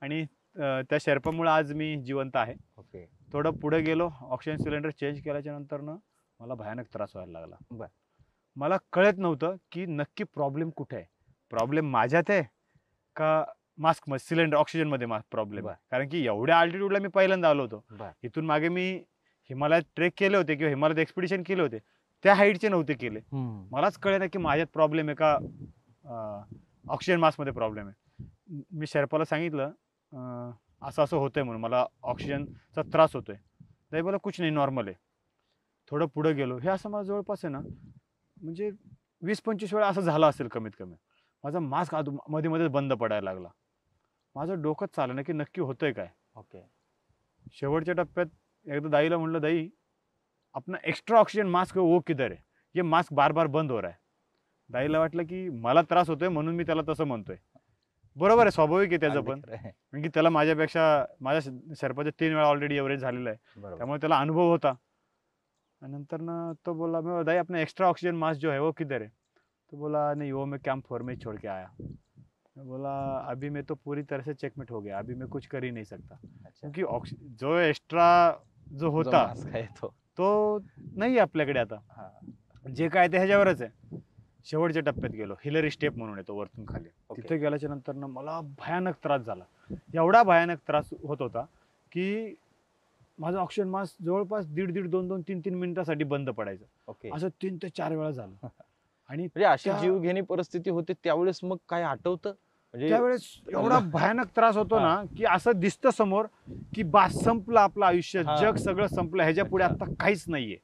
आणि त्या शेर्पामुळे आज मी जिवंत आहे. ओके. थोडं पुढे गेलो, ऑक्सिजन सिलेंडर चेंज केल्याच्या नंतरनं मला भयानक त्रास व्हायला लागला. मला कळत नव्हतं की नक्की प्रॉब्लेम कुठे आहे. प्रॉब्लेम माझ्यात आहे का मास्क सिलेंडर ऑक्सिजनमध्ये प्रॉब्लेम बर. आहे. कारण की एवढ्या अल्टिट्यूडला मी पहिल्यांदा आलो होतो. बर. इथून मागे मी हिमालयात ट्रेक केले होते किंवा हिमालयात एक्सपिडिशन केले होते, त्या हाईटचे नव्हते केले. मलाच कळेना की माझ्यात प्रॉब्लेम आहे का ऑक्सिजन मास्कमध्ये प्रॉब्लेम आहे. मी शेर्पाला सांगितलं असं असं होतंय म्हणून, मला ऑक्सिजनचा त्रास होतोय. नाही बोला कुछ नाही, नॉर्मल आहे. थोडं पुढं गेलो, हे असं मला जवळपास आहे ना म्हणजे 20-25 वेळा असं झालं असेल कमीत कमी. माझा मास्क मध्ये मध्ये बंद पडायला लागला. माझं डोकंच चाललं की नक्की होतंय काय. ओके. शेवटच्या टप्प्यात एकदा दाईला म्हणलं, दाई अपना एक्स्ट्रा ऑक्सीजन मास्क वो किधर है, ये मास्क बार बार बंद हो रहा है. दाईला वाटलं की मला त्रास होतोय म्हणून मी त्याला तसं म्हणतोय. बरोबर आहे, स्वाभाविक आहे त्याचं पण, कारण की त्याला माझ्या शेर्पाच्या 3 वेळा ऑलरेडी एव्हरेज झालेला आहे. त्यामुळे त्याला अनुभव होता. आणि नंतर ना तो बोला, मैं दाई अपना एक्स्ट्रा ऑक्सीजन मास्क जो है वो किधर है. तो बोला नहीं वो मैं कैंप 4 में ही छोड़ के आया. मैं बोला अभी मैं तो पूरी तरह से चेकमेट हो गया, अभी मैं कुछ कर ही नहीं सकता. क्योंकि जो एक्स्ट्रा जो होता तो नाही आपल्याकडे आता. जे काय ते ह्याच्यावरच आहे. शेवटच्या टप्प्यात गेलो, हिलरी स्टेप म्हणून येतो वरतून खाली. तिथे गेल्याच्या नंतर ना मला भयानक त्रास झाला. एवढा भयानक त्रास होत होता की माझं ऑक्सिजन मास्क जवळपास 1.5-1.5, 2-2, 3-3 मिनिटासाठी बंद पडायचं. असं 3 ते 4 वेळा झालं. आणि म्हणजे अशी जीवघेणी परिस्थिती होते त्यावेळेस मग काय आठवतं? म्हणजे त्यावेळेस एवढा भयानक त्रास होतो ना की असं दिसतं समोर की बास संपलं आपलं आयुष्य, जग सगळं संपलं, ह्याच्या पुढे आता काहीच नाहीये.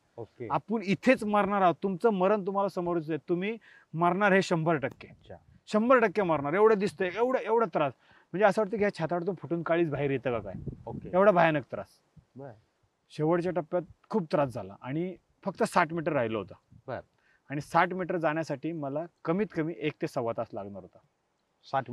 आपण इथेच मरणार आहोत. तुमचं मरण तुम्हाला समोरच आहे. तुम्ही मरणार हे 100%. 100% मरणार एवढं दिसतंय. एवढा त्रास म्हणजे असं वाटतं की ह्या छाताडतून फुटून काळीच बाहेर येतं का काय. एवढा भयानक त्रास. शेवटच्या टप्प्यात खूप त्रास झाला आणि फक्त 60 मीटर राहिलं होतं. आणि 60 मीटर जाण्यासाठी मला कमीत कमी 1 ते सव्वा तास लागणार होता. 60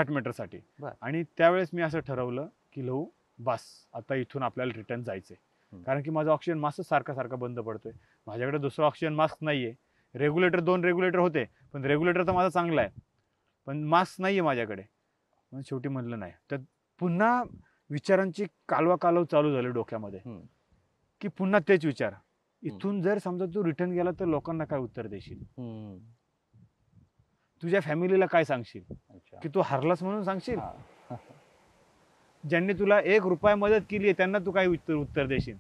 मीटरसाठी. आणि त्यावेळेस मी असं ठरवलं की लहू बस आता इथून आपल्याला रिटर्न जायचंय. कारण की माझा ऑक्सिजन मास्क सारखा बंद पडतोय. माझ्याकडे दुसरा ऑक्सिजन मास्क नाहीये. रेग्युलेटर 2 रेग्युलेटर होते, पण रेग्युलेटर तर माझा चांगला आहे, पण मास्क नाहीये माझ्याकडे. मग शेवटी म्हणलं नाही. तर पुन्हा विचारांची कालवा चालू झाली डोक्यामध्ये की पुन्हा तेच विचार. इथून जर समजा तू रिटर्न गेला तर लोकांना काय उत्तर देशील, तुझ्या फॅमिलीला काय सांगशील, की तू हरलास म्हणून सांगशील, ज्यांनी तुला 1 रुपया मदत केली आहे त्यांना तू काय उत्तर देशील.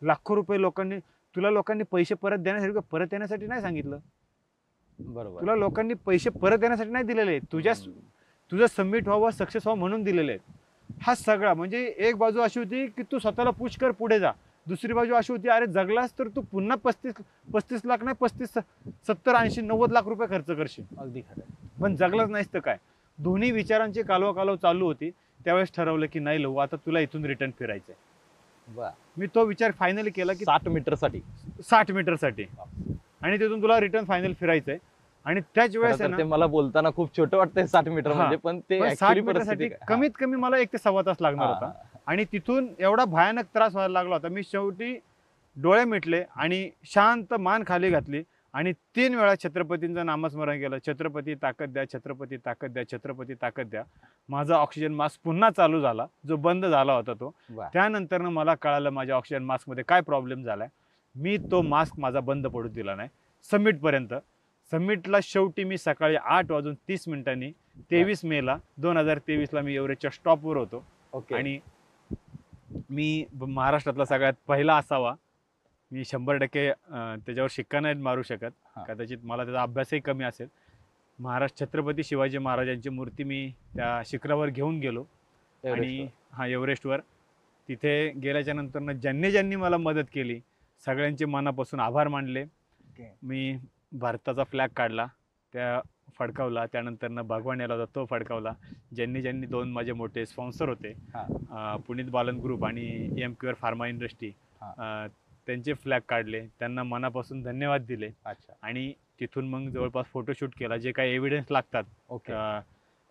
लाखो रुपये लोकांनी पैसे परत देण्यासाठी नाही सांगितलं. बरोबर. तुला लोकांनी पैसे परत देण्यासाठी नाही दिलेले, तुझं सबमिट व्हावं, सक्सेस व्हावं म्हणून दिलेले आहेत. हा सगळा म्हणजे एक बाजू अशी होती की तू स्वतःला पुश कर, पुढे जा. दुसरी बाजू अशी होती, अरे जगलास तर तू पुन्हा 35 लाख नाही, 70, 80, 90 लाख रुपये खर्च करशील. अगदी खरं. पण जगलाच नाहीस तर काय. दोन्ही विचारांची कालवा चालू होती. त्यावेळेस ठरवलं की नाही लहू आता तुला इथून रिटर्न फिरायचंय. मी तो विचार फायनली केला की 60 मीटरसाठी. 60 मीटरसाठी आणि तिथून तुला रिटर्न फायनल फिरायचंय. आणि त्याच वेळेस ते मला बोलताना खूप छोटं वाटतंय 60 मीटर म्हणजे, पण ते 60 मीटरसाठी कमीत कमी मला 1 ते सव्वा तास लागणार होता. आणि तिथून एवढा भयानक त्रास व्हायला लागला होता. मी शेवटी डोळे मिटले आणि शांत मान खाली घातली आणि 3 वेळा छत्रपतींचं नामस्मरण केलं. छत्रपती ताकद द्या, छत्रपती ताकद द्या, छत्रपती ताकद द्या. माझा ऑक्सिजन मास्क पुन्हा चालू झाला, जो बंद झाला होता तो. त्यानंतर मला कळालं माझ्या ऑक्सिजन मास्क मध्ये काय प्रॉब्लेम झालाय. मी तो मास्क माझा बंद पडू दिला नाही समिटपर्यंत. समिटला शेवटी मी सकाळी 8:30 23 मेला 2023ला मी एव्हरेजच्या स्टॉपवर होतो. आणि मी महाराष्ट्रातला सगळ्यात पहिला असावा. मी 100% त्याच्यावर शिक्का नाही मारू शकत, कदाचित मला त्याचा अभ्यासही कमी असेल. छत्रपती शिवाजी महाराजांची मूर्ती मी त्या शिखरावर घेऊन गेलो आणि एव्हरेस्टवर. तिथे गेल्याच्या नंतर ज्यांनी मला मदत केली सगळ्यांचे मनापासून आभार मानले. मी भारताचा फ्लॅग काढला, त्या फडकावला. त्यानंतर भगवान याला होता तो फडकावला. ज्यांनी 2 माझे मोठे स्पॉन्सर होते, पुनीत बालन ग्रुप आणि MQR फार्मा इंडस्ट्री, त्यांचे फ्लॅग काढले, त्यांना मनापासून धन्यवाद दिले. आणि तिथून मग जवळपास फोटोशूट केला. जे काही एव्हिडन्स लागतात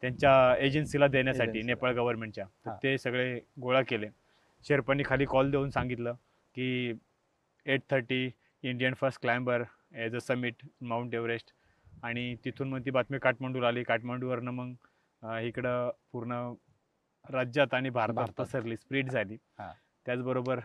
त्यांच्या एजन्सीला देण्यासाठी नेपाळ गव्हर्नमेंटच्या, ते सगळे गोळा केले. शेर्पांनी खाली कॉल देऊन सांगितलं की 8:30 Indian first climber as a summit mount Everest. आणि तिथून मग ती बातमी काठमांडूला आली. काठमांडूवरनं मग इकडं पूर्ण राज्यात आणि भारतात पसरली, स्प्रेड झाली. त्याचबरोबर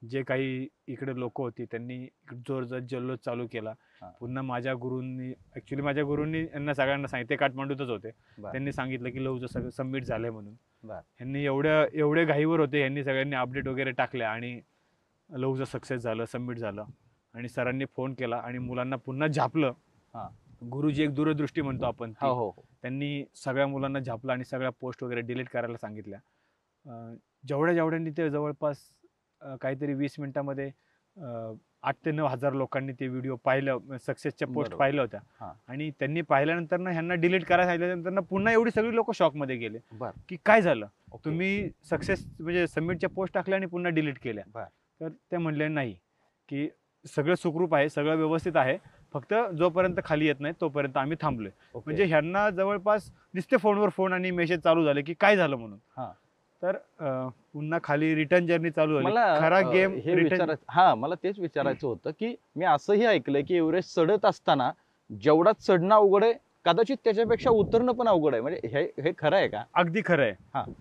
जे काही इकडे लोक होती त्यांनी जोरदार जल्लोष चालू केला. हा. पुन्हा माझ्या गुरूंनी यांना सगळ्यांना सांगितले, काठमांडूतच होते, बर. त्यांनी सांगितलं की लवचं सगळं सबमिट झालंय म्हणून. बर. ह्यांनी एवढे घाईवर होते, ह्यांनी सगळ्यांनी अपडेट वगैरे टाकल्या आणि लवचं सक्सेस झालं, सबमिट झालं. आणि सरांनी फोन केला आणि मुलांना पुन्हा झापलं. हा. गुरुजी एक दूरदृष्टी म्हणतो आपण ती. हो हो हो. त्यांनी सगळ्या मुलांना झापलं आणि सगळ्या पोस्ट वगैरे डिलीट करायला सांगितल्या. जेवढ्यांनी ते जवळपास काहीतरी 20 मिनिटामध्ये 8 ते 9 हजार लोकांनी ते व्हिडिओ पाहिलं, सक्सेसच्या पोस्ट बरोबर. पाहिल्या होत्या. हा. आणि त्यांनी पाहिल्यानंतर ना ह्यांना डिलीट करायला सांगितल्यानंतर पुन्हा एवढी सगळी लोक शॉकमध्ये गेले बर. की काय झालं, ओके. तुम्ही सक्सेस म्हणजे सबमिटच्या पोस्ट टाकल्या आणि पुन्हा डिलीट केल्या. बर. तर ते म्हणले नाही, की सगळं सुखरूप आहे, सगळं व्यवस्थित आहे, फक्त जोपर्यंत खाली येत नाही तोपर्यंत आम्ही थांबलोय. ओके. म्हणजे ह्यांना जवळपास नुसते फोनवर फोन आणि मेसेज चालू झाले की काय झालं म्हणून. हा. तर पुन्हा खाली रिटर्न जर्नी चालू झाली. मला खरा गेम हे विचारायचं, हा मला तेच विचारायचं होतं की मी असंही ऐकलंय की एव्हरेस्ट चढत असताना जेवढा चढणं अवघड आहे कदाचित त्याच्यापेक्षा उतरणं पण अवघड आहे. म्हणजे हे खरं आहे का? अगदी खरं हा. आहे.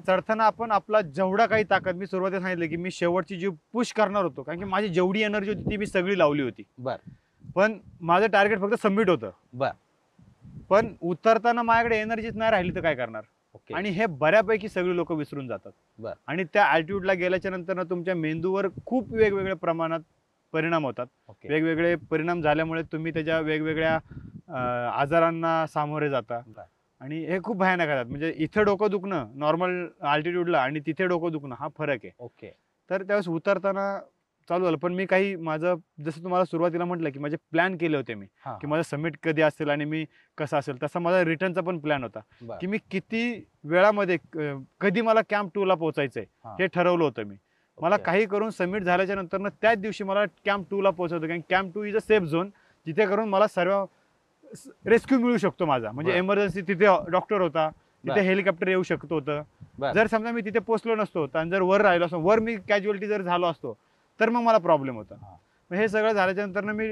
चढताना आपण आपला जेवढा काही ताकद, मी सुरुवातीला सांगितलं की मी शेवटची जी पुश करणार होतो, कारण की माझी जेवढी एनर्जी होती ती मी सगळी लावली होती. बर. पण माझं टार्गेट फक्त सबमिट होतं. बर. पण उतरताना माझ्याकडे एनर्जीच नाही राहिली तर काय करणार. ओके. आणि हे बऱ्यापैकी सगळी लोक विसरून जातात. बर. आणि त्या अल्टिट्यूडला गेल्याच्या नंतर तुमच्या मेंदूवर खूप वेगवेगळ्या प्रमाणात परिणाम होतात. ओके. वेगवेगळे परिणाम झाल्यामुळे तुम्ही त्याच्या वेगवेगळ्या आजारांना सामोरे जाता. बर. आणि हे खूप भयानक आहेत. म्हणजे इथे डोकं दुखणं नॉर्मल अल्टिट्यूडला आणि तिथे डोकं दुखणं हा फरक आहे. ओके. तर त्यावेळेस उतरताना चालू झालं. पण मी काही माझं जसं तुम्हाला सुरुवातीला म्हटलं की माझे प्लॅन केले होते मी, हा, की माझं सबमिट कधी असेल आणि मी कसं असेल, तसा माझा रिटर्नचा पण प्लॅन होता बर. की मी किती वेळामध्ये कधी मला कॅम्प 2 ला पोहोचायचंय हा. हे ठरवलं होतं मी. मला ओके. काही करून सबमिट झाल्याच्या नंतर त्याच दिवशी मला कॅम्प 2 ला पोहोचवतं, कारण camp 2 is a safe zone, जिथे करून मला सर्व रेस्क्यू मिळू शकतो माझा. म्हणजे बर. एमर्जन्सी तिथे डॉक्टर होता, तिथे बर. हेलिकॉप्टर येऊ शकतो होतं. बर. जर समजा मी तिथे पोहोचलो नसतो आणि जर वर राहिलो असतो, वर मी कॅज्युअलिटी जर झालो असतो तर मग मला प्रॉब्लेम होता. हा. मग हे सगळं झाल्याच्या नंतर मी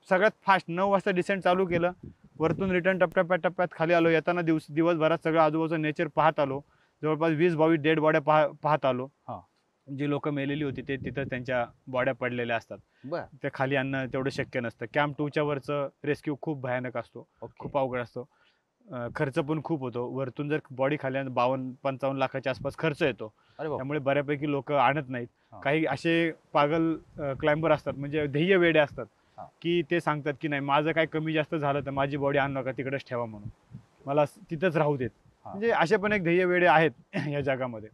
सगळ्यात फास्ट 9 वाजता डिसेंट चालू केलं. वरतून रिटर्न टप्प्यात खाली आलो. येताना दिवसभरात सगळं आजूबाजूचं नेचर पाहत आलो. जवळपास 20-22 डेड बॉड्या पाहत आलो. हा. जी लोक मेलेली होती ते तिथं त्यांच्या बॉड्या पडलेल्या असतात. बर. ते खाली आणणं तेवढं शक्य नसतं. कॅम्प 2च्या वरचं रेस्क्यू खूप भयानक असतो, ओके. खूप अवघड असतो. खर्च पण खूप होतो. वरतून जर बॉडी खाली 52-55 लाखाच्या आसपास खर्च येतो. अरे बाप. त्यामुळे बऱ्यापैकी लोक आणत नाहीत. हा. काही असे पागल क्लाइंबर असतात, म्हणजे ध्येय वेडे असतात, हा. की ते सांगतात की नाही माझं काय कमी जास्त झालं तर माझी बॉडी आणू नका, तिकडेच ठेवा म्हणून, मला तिथंच राहू देत. हा. म्हणजे असे पण एक ध्येय वेडे आहेत या जगामध्ये.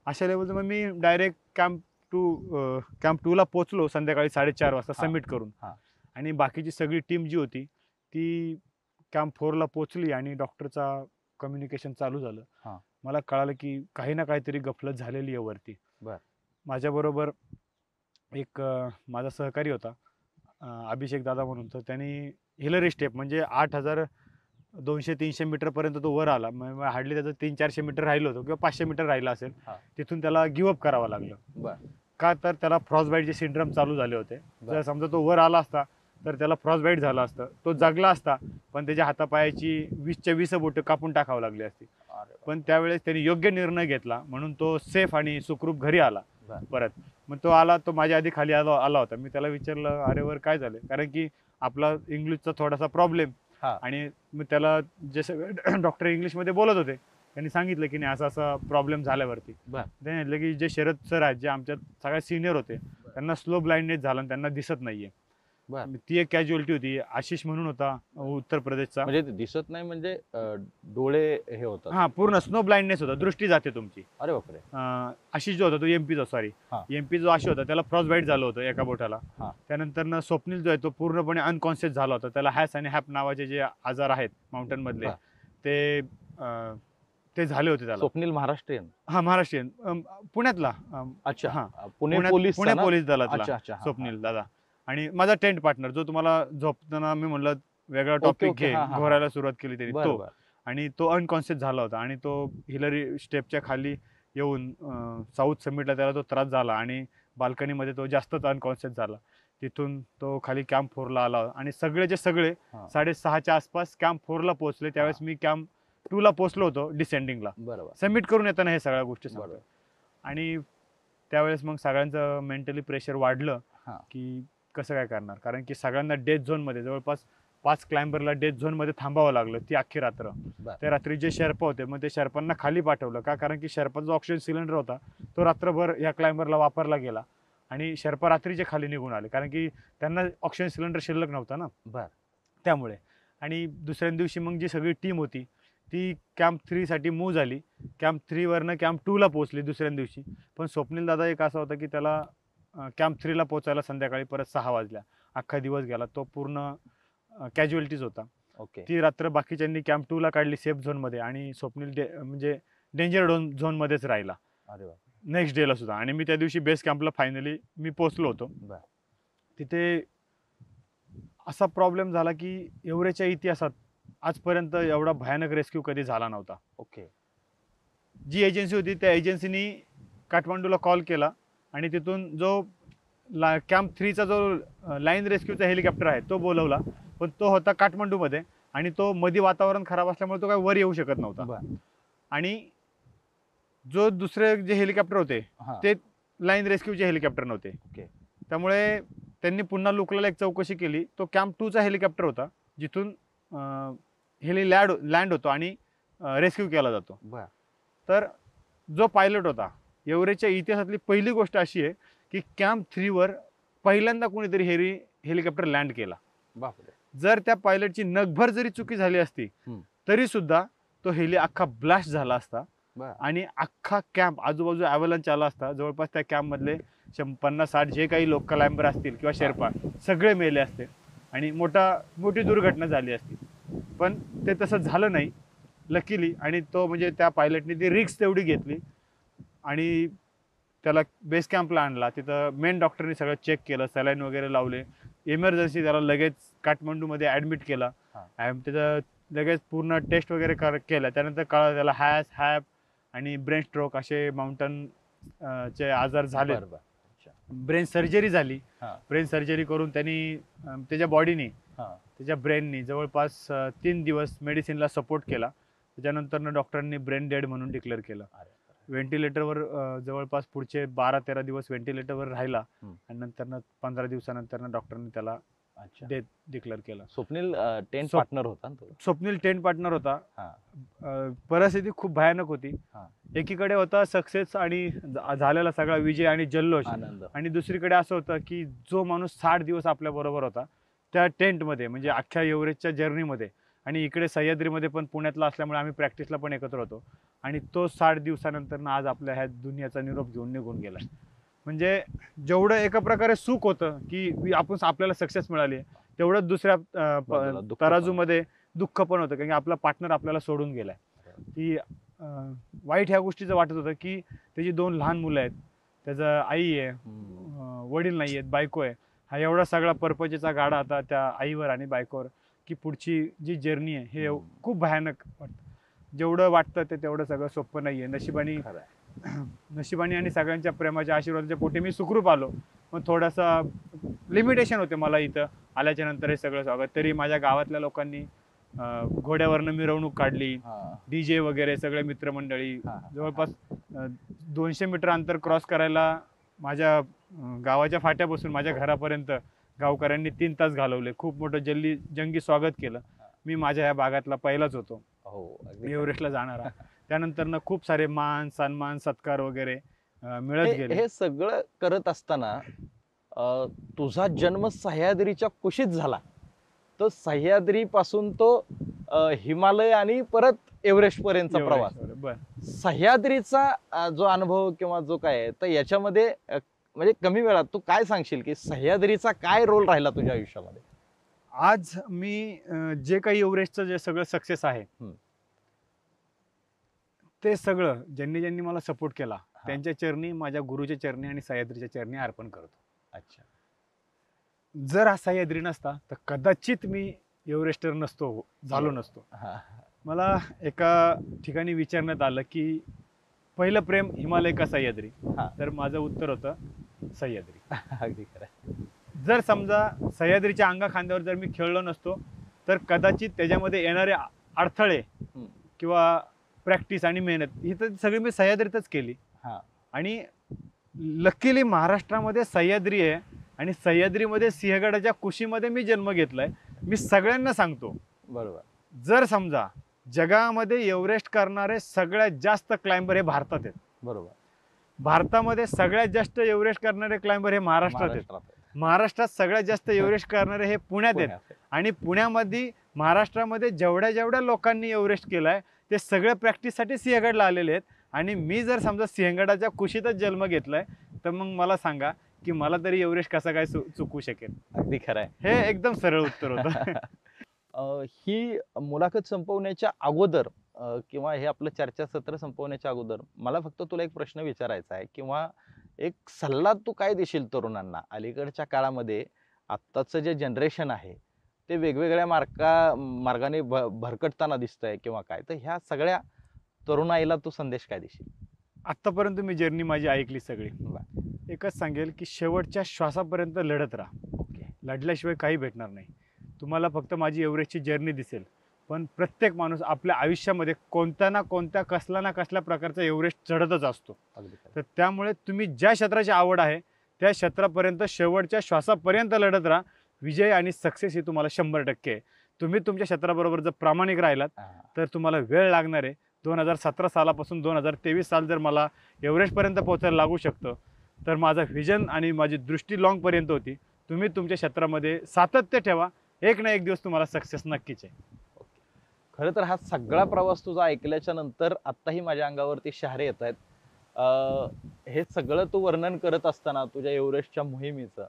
अशा लेवलचं मग मी डायरेक्ट कॅम्प 2 ला पोहोचलो संध्याकाळी 4:30 वाजता हा. सबमिट करून. हा. आणि बाकीची सगळी टीम जी होती ती कॅम्प 4 ला पोहोचली आणि डॉक्टरचा कम्युनिकेशन चालू झालं. हा. मला कळालं की काही ना काहीतरी गफलत झालेली आहे वरती. बर. माझ्याबरोबर एक माझा सहकारी होता, अभिषेक दादा म्हणून. तर त्यांनी हिलरी स्टेप म्हणजे 8,200-300 मीटरपर्यंत तो वर आला. हार्डली त्याचं 300-400 मीटर राहिलं होतं किंवा 500 मीटर राहिलं असेल. हा. तिथून त्याला गिवअप करावं लागलं. बर. का तर त्याला फ्रॉस्टबाईटचे सिंड्रम चालू झाले होते. बर. जर समजा तो वर आला असता तर त्याला फ्रॉस्टबाईट झालं असतं, तो जगला असता, पण त्याच्या हातापायाची 20च्या 20 बोटं कापून टाकावं लागली असती. अरे बाप. पण त्यावेळेस त्यांनी योग्य निर्णय घेतला म्हणून तो सेफ आणि सुखरूप घरी आला बर. परत. मग तो आला, तो माझ्या आधी खाली आला होता. मी त्याला विचारलं, अरे वर काय झालं, कारण की आपला इंग्लिशचा थोडासा प्रॉब्लेम. हा. आणि मग त्याला जे सगळे डॉक्टर इंग्लिशमध्ये बोलत होते त्यांनी सांगितलं की नाही असा प्रॉब्लेम झाल्यावरती. बर. त्यांनी म्हटलं की जे शरद सर आहेत, जे आमच्यात सगळ्यात सिनियर होते, त्यांना स्लो ब्लाइंडनेस झाला आणि त्यांना दिसत नाहीये. बर. ती एक कॅज्युअलिटी होती. आशिष म्हणून होता उत्तर प्रदेशचा. म्हणजे ते दिसत नाही म्हणजे डोळे हे होतात. हा, पूर्ण स्नो ब्लाइंडनेस होता, दृष्टी जाते तुमची. अरे बापरे. आशिष जो होता तो एमपीचा, सॉरी हा. एमपी जो आशिष होता त्याला फ्रॉस्टबाईट झालं होतं एका बोटाला. हा. त्यानंतर स्वप्नील जो आहे तो पूर्णपणे अनकॉन्शियस झाला होता. त्याला हॅस आणि हॅप नावाचे जे आजार आहेत माउंटन मधले, हा. ते झाले होते त्याला. स्वप्नील महाराष्ट्रीयन. हा, महाराष्ट्रीयन, पुण्यातला. अच्छा. हा. पुणे पोलीस. पुणे पोलीस दलातला अच्छा अच्छा. हा, स्वप्नील दादा. आणि माझा टेंट पार्टनर जो तुम्हाला झोपताना मी म्हणलं वेगळा टॉपिक ओके. घे, हा, हा, हा. घोरायला सुरुवात केली त्यांनी, बर तो. बर. आणि तो अनकॉन्शियस झाला होता आणि तो हिलरी स्टेपच्या खाली येऊन साऊथ समिटला त्याला तो त्रास झाला आणि बाल्कनीमध्ये तो जास्तच अनकॉन्शियस झाला. तिथून तो खाली कॅम्प 4 ला आला आणि सगळेचे सगळे हा. 6:30च्या आसपास कॅम्प 4 ला पोहोचले. त्यावेळेस मी कॅम्प 2 ला पोहोचलो होतो डिसेंडिंगला. बरोबर. सबमिट करून येताना हे सगळ्या गोष्टी सांगतो. बरोबर. आणि त्यावेळेस मग सगळ्यांचं मेंटली प्रेशर वाढलं हा. की कसं काय करणार, कारण की सगळ्यांना डेथ झोनमध्ये जवळपास 5 क्लाइंबरला डेथ झोनमध्ये थांबावं लागलं ती अख्खी रात्र. बरं. त्या रात्री जे शेर्पा होते मग ते शेर्पांना खाली पाठवलं का, कारण की शेर्पाचा जो ऑक्सिजन सिलेंडर होता तो रात्रभर या क्लाइंबरला वापरला गेला आणि शेर्पा रात्रीचे खाली निघून आले, कारण की त्यांना ऑक्सिजन सिलेंडर शिल्लक नव्हता ना बर. त्यामुळे. आणि दुसऱ्या दिवशी मग जी सगळी टीम होती ती कॅम्प 3 साठी मूव्ह झाली. कॅम्प 3 वरनं कॅम्प 2 ला पोहोचली दुसऱ्या दिवशी. पण स्वप्नील दादा एक असा होता की त्याला कॅम्प 3 ला पोहोचायला संध्याकाळी परत 6 वाजल्या. अख्खा दिवस गेला, तो पूर्ण कॅज्युअलिटीज होता. ओके. ती रात्र बाकीच्यांनी कॅम्प 2 ला काढली सेफ झोनमध्ये आणि स्वप्नील म्हणजे डेंजर झोनमध्येच राहिला अरे वा. नेक्स्ट डेला सुद्धा. आणि मी त्या दिवशी बेस कॅम्पला फायनली मी पोहोचलो होतो. बर. तिथे असा प्रॉब्लेम झाला की एव्हरेजच्या इतिहासात आजपर्यंत एवढा भयानक रेस्क्यू कधी झाला नव्हता. ओके. जी एजन्सी होती त्या एजन्सीनी काठमांडूला कॉल केला आणि तिथून जो कॅम्प 3चा जो लाईन रेस्क्यूचा हेलिकॉप्टर आहे तो बोलवला, पण तो होता काठमांडूमध्ये आणि तो मध्ये वातावरण खराब असल्यामुळे तो काय वर येऊ शकत नव्हता. बर. आणि जो दुसरे जे हेलिकॉप्टर होते हा. ते लाईन रेस्क्यूचे हेलिकॉप्टर नव्हते. ओके. त्यामुळे त्यांनी पुन्हा लोकलला एक चौकशी केली. तो कॅम्प 2चा हेलिकॉप्टर होता जिथून हेली लँड होतो आणि रेस्क्यू केला जातो. बर. तर जो पायलट होता, एव्हरेजच्या इतिहासातली पहिली गोष्ट अशी आहे की कॅम्प 3 वर पहिल्यांदा कोणीतरी हेलिकॉप्टर लँड केला. बापरे. जर त्या पायलटची नगभर जरी चुकी झाली असती तरी सुद्धा तो हेली अख्खा ब्लास्ट झाला असता बर. आणि अख्खा कॅम्प आजूबाजू ॲव्हलांच आला असता. जवळपास त्या कॅम्पमधले 50-60 जे काही लोक क्लाइंबर असतील किंवा शेर्पा सगळे मेले असते आणि मोठी दुर्घटना झाली असती. पण ते तसं झालं नाही लकीली. आणि तो म्हणजे त्या पायलटने ती रिस्क तेवढी घेतली आणि त्याला बेस कॅम्पला आणला. तिथं मेन डॉक्टरनी सगळं चेक केलं, सलाईन वगैरे लावले. इमर्जन्सी त्याला लगेच काठमांडूमध्ये ॲडमिट केला. त्याचं लगेच पूर्ण टेस्ट वगैरे केलं. त्यानंतर कळलं त्याला हॅप आणि ब्रेन स्ट्रोक असे माउंटन चे आजार झाले. ब्रेन सर्जरी झाली. ब्रेन सर्जरी करून त्यांनी त्याच्या बॉडीने त्याच्या ब्रेननी जवळपास 3 दिवस मेडिसिनला सपोर्ट केला. त्याच्यानंतर डॉक्टरांनी ब्रेन डेड म्हणून डिक्लेअर केलं. व्हेंटिलेटरवर जवळपास पुढचे 12-13 दिवस व्हेंटिलेटरवर राहिला आणि नंतर 15 दिवसानंतर डॉक्टरांनी त्याला डेथ डिक्लेअर केलं. स्वप्नील टेंट पार्टनर होता ना तो? स्वप्नील टेंट पार्टनर होता. परिस्थिती खूप भयानक होती. एकीकडे होता सक्सेस आणि झालेला सगळा विजय आणि जल्लोष, आणि दुसरीकडे असं होतं की जो माणूस 60 दिवस आपल्या बरोबर होता त्या टेंटमध्ये, म्हणजे अख्ख्या एव्हरेजच्या जर्नीमध्ये, आणि इकडे सह्याद्रीमध्ये पण पुण्यातला असल्यामुळे आम्ही प्रॅक्टिसला पण एकत्र होतो, आणि तो 60 दिवसानंतर आज आपल्या ह्या दुनियाचा निरोप घेऊन निघून गेला. म्हणजे जेवढं एका प्रकारे सुख होतं की आपल्याला सक्सेस मिळाली, तेवढंच दुसऱ्या तराजूमध्ये दुःख पण होतं, कारण की आपला पार्टनर आपल्याला सोडून गेलाय. की वाईट ह्या गोष्टीचं वाटत होतं की त्याची 2 लहान मुलं आहेत, त्याचं आई आहे, वडील नाही आहेत, बायको आहे. हा एवढा सगळा परपंचचा गाडा आता त्या आईवर आणि बायकोवर, की पुढची जी जर्नी आहे हे खूप भयानक वाटतं. जेवढं वाटतं ते तेवढं सगळं सोपं नाही आहे. नशिबाने आणि सगळ्यांच्या प्रेमाच्या आशीर्वादाच्या पोटी मी सुखरूप आलो. पण थोडासा लिमिटेशन होते मला इथं आल्याच्या नंतर हे सगळं स्वागत. तरी माझ्या गावातल्या लोकांनी घोड्यावरनं मिरवणूक काढली, DJ वगैरे सगळे मित्रमंडळी. जवळपास 200 मीटर अंतर क्रॉस करायला माझ्या गावाच्या फाट्यापासून माझ्या घरापर्यंत गावकऱ्यांनी 3 तास घालवले. खूप मोठं जंगी स्वागत केलं. मी माझ्या ह्या भागातला पहिलाच होतो एव्हरेस्टला जाणारा. त्यानंतर खूप सारे मान सन्मान सत्कार वगैरे मिळत गेले. हे सगळं करत असताना तुझा जन्म सह्याद्रीच्या कुशीत झाला. तो सह्याद्री पासून तो हिमालय आणि परत एव्हरेस्ट पर्यंतचा प्रवास. सह्याद्रीचा जो अनुभव किंवा जो काय आहे, तर याच्यामध्ये म्हणजे कमी वेळात तू काय सांगशील की सह्याद्रीचा काय रोल राहिला तुझ्या आयुष्यामध्ये? आज मी जे काही एव्हरेस्टचं जे सगळं सक्सेस आहे ते सगळं ज्यांनी मला सपोर्ट केला त्यांच्या चरणी, माझ्या गुरुच्या चरणी आणि सह्याद्रीच्या चरणी अर्पण करतो. अच्छा. जर हा सह्याद्री नसता तर कदाचित मी एव्हरेस्टर झालो नसतो. मला एका ठिकाणी विचारण्यात आलं की पहिलं प्रेम हिमालय का सह्याद्री, तर माझं उत्तर होतं सह्याद्री. अगदी खरं. जर समजा सह्याद्रीच्या अंगा खांद्यावर जर मी खेळलो नसतो तर कदाचित त्याच्यामध्ये येणारे अडथळे किंवा प्रॅक्टिस आणि मेहनत ही तर सगळी मी सह्याद्रीतच केली. आणि लकीली महाराष्ट्रामध्ये सह्याद्री आहे आणि सह्याद्रीमध्ये सिंहगडाच्या कुशीमध्ये मी जन्म घेतलाय. मी सगळ्यांना सांगतो, बरोबर. जर समजा जगामध्ये एव्हरेस्ट करणारे सगळ्यात जास्त क्लाइंबर हे भारतात आहेत. बरोबर. भारतामध्ये सगळ्यात जास्त एव्हरेस्ट करणारे क्लाइंबर हे महाराष्ट्रात आहेत. महाराष्ट्रात सगळ्यात जास्त एव्हरेस्ट करणारे हे पुण्यात आहेत. आणि पुण्यामध्ये महाराष्ट्रामध्ये जेवढ्या लोकांनी एव्हरेस्ट केलाय ते सगळ्या प्रॅक्टिससाठी सिंहगडला आलेले आहेत. आणि मी जर समजा सिंहगडाच्या कुशीतच जन्म घेतलाय तर मग मला सांगा की मला तरी एव्हरेस्ट कसा काय चुकू शकेल. अगदी खरं आहे. हे एकदम सरळ उत्तर होतं. ही मुलाखत संपवण्याच्या अगोदर किंवा हे आपलं चर्चासत्र संपवण्याच्या अगोदर मला फक्त तुला एक प्रश्न विचारायचा आहे किंवा एक सल्ला तू काय देशील तरुणांना? अलीकडच्या काळामध्ये आत्ताचं जे जनरेशन आहे ते वेगवेगळ्या मार्गाने भरकटताना दिसतंय किंवा काय, तर ह्या सगळ्या तरुणाईला तू संदेश काय देशील? आत्तापर्यंत मी जर्नी माझी ऐकली सगळी. एकच सांगेल की शेवटच्या श्वासापर्यंत लढत राहा. ओके. लढल्याशिवाय काही भेटणार नाही. तुम्हाला फक्त माझी एव्हरेस्टची जर्नी दिसेल, पण प्रत्येक माणूस आपल्या आयुष्यामध्ये कोणत्या ना कोणत्या कसला ना कसल्या प्रकारचा एव्हरेस्ट चढतच असतो. तर त्यामुळे तुम्ही ज्या क्षेत्राची आवड आहे त्या क्षेत्रापर्यंत शेवटच्या श्वासापर्यंत लढत राहा. विजय आणि सक्सेस ही तुम्हाला 100% आहे. तुम्ही तुमच्या क्षेत्राबरोबर जर प्रामाणिक राहिलात तर तुम्हाला वेळ लागणार आहे. 2017 सालापासून 2023 साल जर मला एव्हरेस्टपर्यंत पोहोचायला लागू शकतं तर माझा व्हिजन आणि माझी दृष्टी लॉंगपर्यंत होती. तुम्ही तुमच्या क्षेत्रामध्ये सातत्य ठेवा, एक ना एक दिवस तुम्हाला सक्सेस नक्कीच आहे. खरं तर हा सगळा प्रवास तुझा ऐकल्याच्या नंतर आत्ताही माझ्या अंगावरती शहारे येत आहेत. हे सगळं तू वर्णन करत असताना तुझ्या एव्हरेस्टच्या मोहिमेचं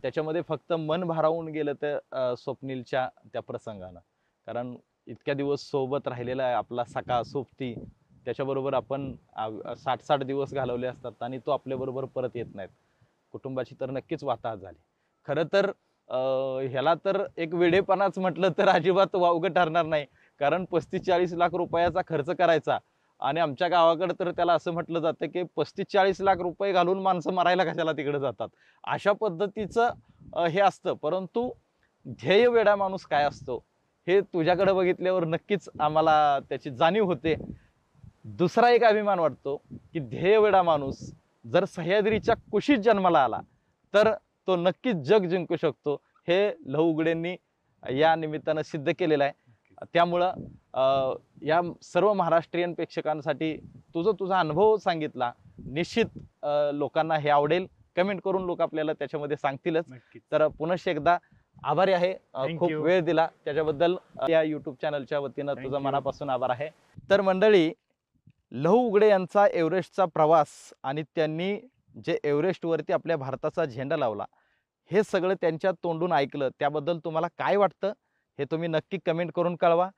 त्याच्यामध्ये फक्त मन भारावून गेलं त्या स्वप्नीलच्या त्या प्रसंगानं. कारण इतक्या दिवस सोबत राहिलेला आहे आपला सखा सोबती, त्याच्याबरोबर आपण 60-60 दिवस घालवले असतात आणि तो आपल्याबरोबर परत येत नाहीत. कुटुंबाची तर नक्कीच वाताहत झाली. खरं तर ह्याला तर एक वेडेपणाच म्हटलं तर अजिबात वावगं ठरणार नाही. कारण 35-40 लाख रुपयाचा खर्च करायचा आणि आमच्या गावाकडे तर त्याला असं म्हटलं जातं की 35-40 लाख रुपये घालून माणसं मरायला कशाला तिकडे जातात, अशा पद्धतीचं हे असतं. परंतु ध्येय वेडा माणूस काय असतो हे तुझ्याकडे बघितल्यावर नक्कीच आम्हाला त्याची जाणीव होते. दुसरा एक अभिमान वाटतो की ध्येय वेडा माणूस जर सह्याद्रीच्या कुशीत जन्माला आला तर तो नक्कीच जग जिंकू शकतो. हे लहू उघडेंनी या निमित्तानं सिद्ध केलेलं आहे. त्यामुळं या सर्व महाराष्ट्रीयन प्रेक्षकांसाठी तुझा अनुभव सांगितला. निश्चित लोकांना हे आवडेल. कमेंट करून लोक आपल्याला त्याच्यामध्ये सांगतीलच. तर पुनश्च एकदा आभारी आहे. खूप वेळ दिला त्याच्याबद्दल या युट्यूब चॅनलच्या वतीनं तुझा मनापासून आभार आहे. तर मंडळी, लहू उघडे यांचा एव्हरेस्टचा प्रवास आणि त्यांनी जे एव्हरेस्टवरती आपल्या भारताचा झेंडा लावला हे सगळं त्यांच्या तोंडून ऐकलं. त्याबद्दल तुम्हाला काय वाटतं हे तुम्ही नक्की कमेंट करून कळवा.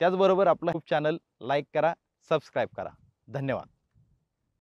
त्याचबरोबर आपला चॅनल लाईक करा, सबस्क्राईब करा. धन्यवाद.